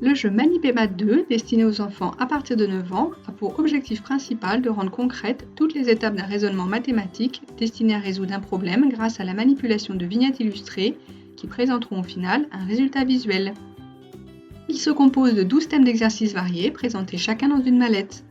Le jeu Manipémat 2, destiné aux enfants à partir de 9 ans, a pour objectif principal de rendre concrètes toutes les étapes d'un raisonnement mathématique destiné à résoudre un problème grâce à la manipulation de vignettes illustrées qui présenteront au final un résultat visuel. Il se compose de 12 thèmes d'exercices variés présentés chacun dans une mallette.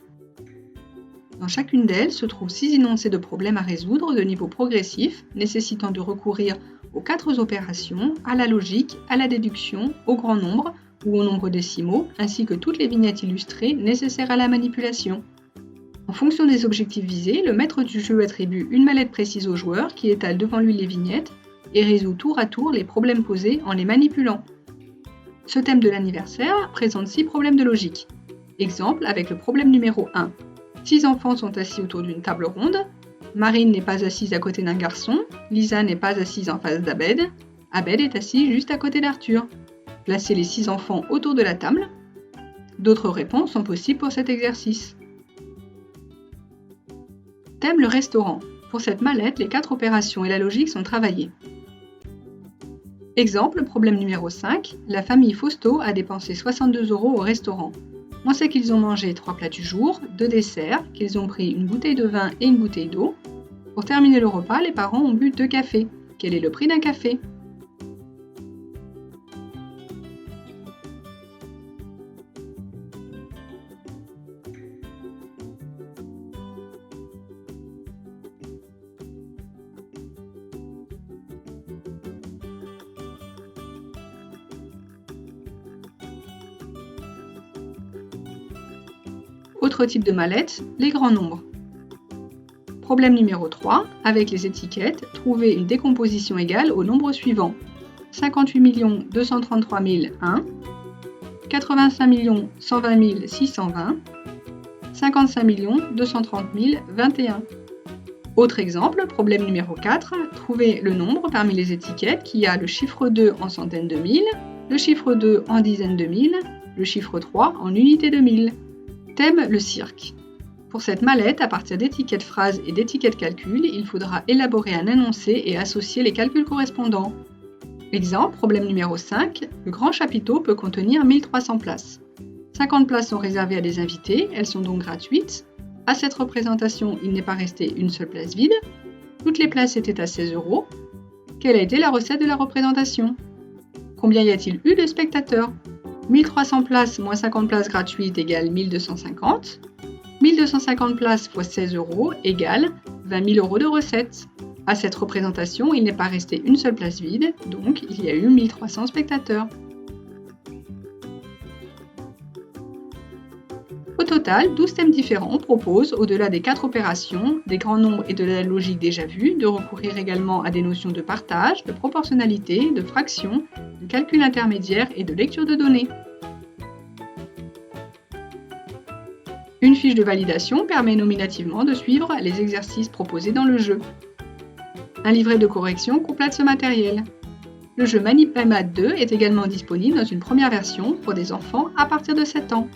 Dans chacune d'elles se trouvent 6 énoncés de problèmes à résoudre de niveau progressif, nécessitant de recourir aux 4 opérations, à la logique, à la déduction, au grand nombre ou au nombre décimaux, ainsi que toutes les vignettes illustrées nécessaires à la manipulation. En fonction des objectifs visés, le maître du jeu attribue une mallette précise au joueur qui étale devant lui les vignettes et résout tour à tour les problèmes posés en les manipulant. Ce thème de l'anniversaire présente 6 problèmes de logique. Exemple avec le problème numéro 1. 6 enfants sont assis autour d'une table ronde. Marine n'est pas assise à côté d'un garçon. Lisa n'est pas assise en face d'Abed. Abed est assis juste à côté d'Arthur. Placez les 6 enfants autour de la table. D'autres réponses sont possibles pour cet exercice. Thème le restaurant. Pour cette mallette, les 4 opérations et la logique sont travaillées. Exemple, problème numéro 5. La famille Fausto a dépensé 62 € au restaurant. On sait qu'ils ont mangé 3 plats du jour, 2 desserts, qu'ils ont pris une bouteille de vin et une bouteille d'eau. Pour terminer le repas, les parents ont bu 2 cafés. Quel est le prix d'un café ? Autre type de mallette, les grands nombres. Problème numéro 3, avec les étiquettes, trouvez une décomposition égale aux nombres suivants. 58 233 001, 85 120 620, 55 230 021. Autre exemple, problème numéro 4, trouvez le nombre parmi les étiquettes qui a le chiffre 2 en centaines de mille, le chiffre 2 en dizaines de mille, le chiffre 3 en unités de mille. Thème le cirque. Pour cette mallette, à partir d'étiquettes phrases et d'étiquettes calcul, il faudra élaborer un énoncé et associer les calculs correspondants. Exemple, problème numéro 5, le grand chapiteau peut contenir 1300 places. 50 places sont réservées à des invités, elles sont donc gratuites. À cette représentation, il n'est pas resté une seule place vide. Toutes les places étaient à 16 €. Quelle a été la recette de la représentation ? Combien y a-t-il eu de spectateurs ? 1300 places moins 50 places gratuites égale 1250. 1250 places fois 16 € égale 20 000 € de recettes. À cette représentation, il n'est pas resté une seule place vide, donc il y a eu 1300 spectateurs. Au total, 12 thèmes différents proposent, au-delà des 4 opérations, des grands nombres et de la logique déjà vue, de recourir également à des notions de partage, de proportionnalité, de fraction, de calcul intermédiaire et de lecture de données. Une fiche de validation permet nominativement de suivre les exercices proposés dans le jeu. Un livret de correction complète ce matériel. Le jeu Manipémat 2 est également disponible dans une première version pour des enfants à partir de 7 ans.